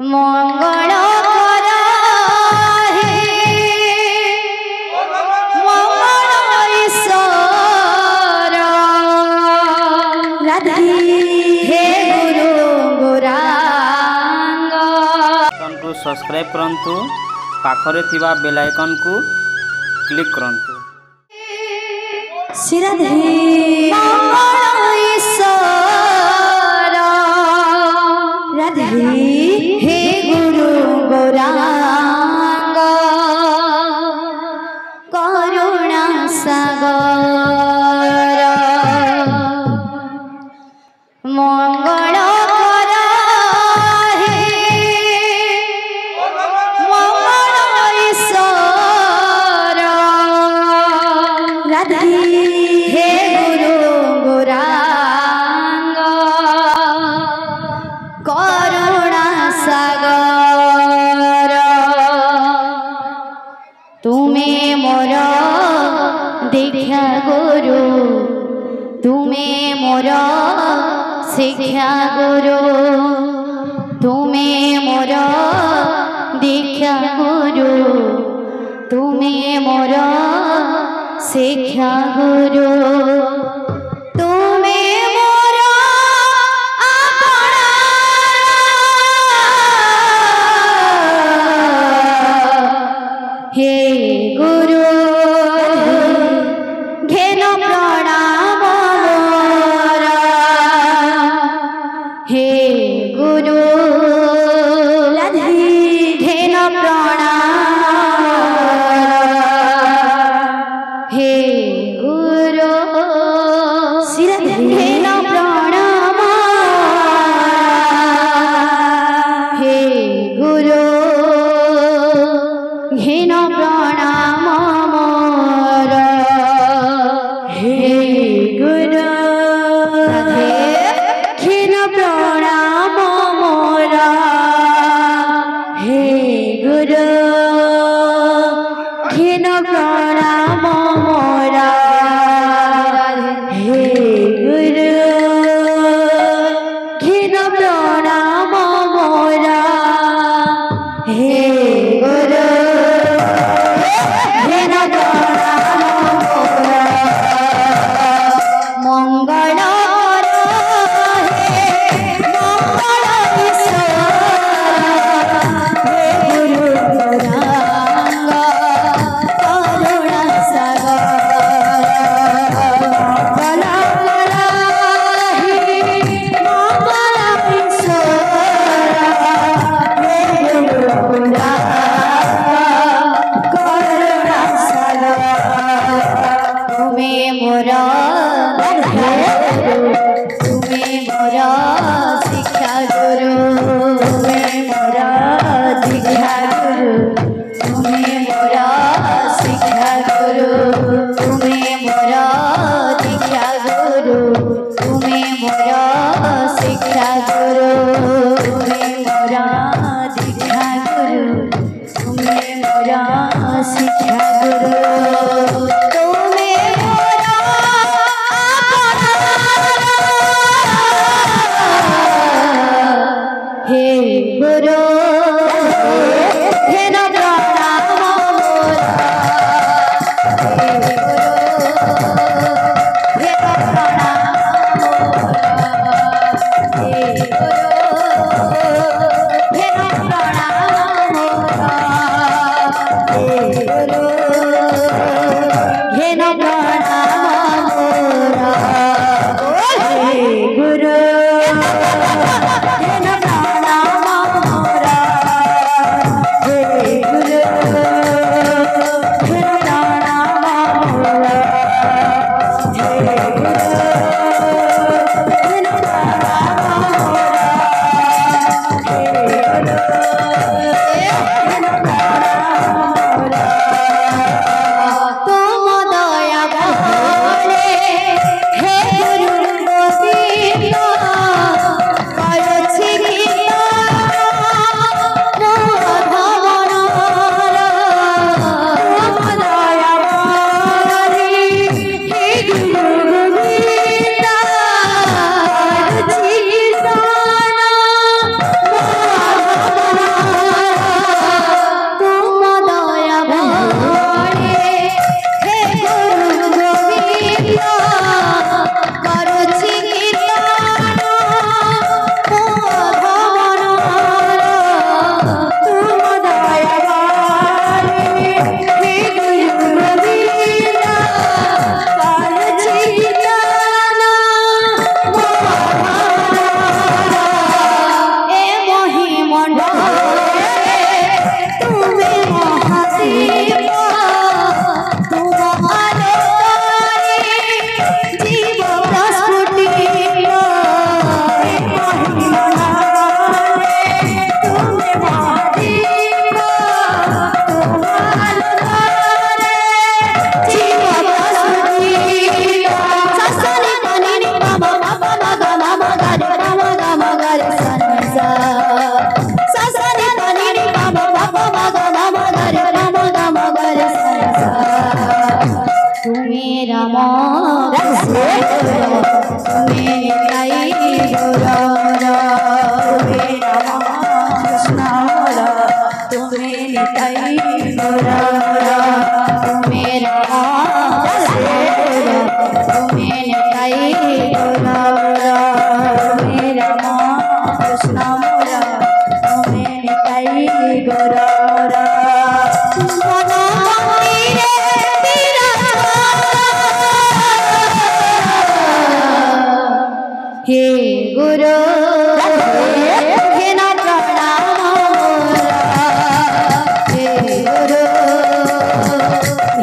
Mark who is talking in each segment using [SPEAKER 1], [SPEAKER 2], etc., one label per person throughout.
[SPEAKER 1] मंगल मंगल ईश्वर हे गुरु गुरांग
[SPEAKER 2] को सब्सक्राइब करंतु पाखरे थिबा बेल आइकन को क्लिक करंतु
[SPEAKER 1] श्रीराधे मंगल ईश्वर राधे हे गुरु गौरांग करुणा सागर मंगल मंगल ईश्वर राधे हे गुरु गौरांग करुणा सागर तुम्हें मोर दीक्षा गुरु तुम्हें मोर शिक्षा गुरु तुम्हें मोर दीक्षा गुरु तुम्हें मोर शिक्षा गुरु तुम्हें मोर अपना हे गुरु घेन प्रणाम मोर हे गुरु घेन प्रणाम हे गुरु घेन प्रणाम हे गुरु घेन प्रणाम मोर हे गुरु घेन प्रणाम मोर हे गुरु घेन प्रणाम मोर हे गुरु घेन प्रणाम मोर हे गुरु घेन प्रणाम मोर मंगल मंगल ईश्वर हे गुरु गौरांग करुणा सागर मंगल मंगल ईश्वर हे गुरु गौरांग करुणा सागर तुम्हें मोर तुम्हें मोर शिक्षा गुरु तुम्हें मोर दीक्षा गुरु तुम्हें मोर शिक्षा गुरु तुम्हें मोर दीक्षा गुरु तुम्हें मोर शिक्षा गुरु तुम्हें मोर दीक्षा गुरु तुम्हें मोर शिक्षा गुरु तुम्हें मोर हे गुरु घेन प्रणाम मोर हे गुरु घेन प्रणाम मोर हे गुरु घेन प्रणाम मोर हे गुरु घेन प्रणाम मोर हे गुरु घेन प्रणाम मोर हे गुरु ଗରର ମନ ମନ୍ଦିରେ हे गुरु हे न प्रणाम मोरा हे गुरु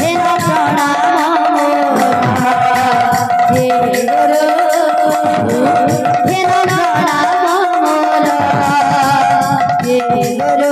[SPEAKER 1] हे न प्रणाम मोरा हे गुरु हे न प्रणाम मोरा हे गुरु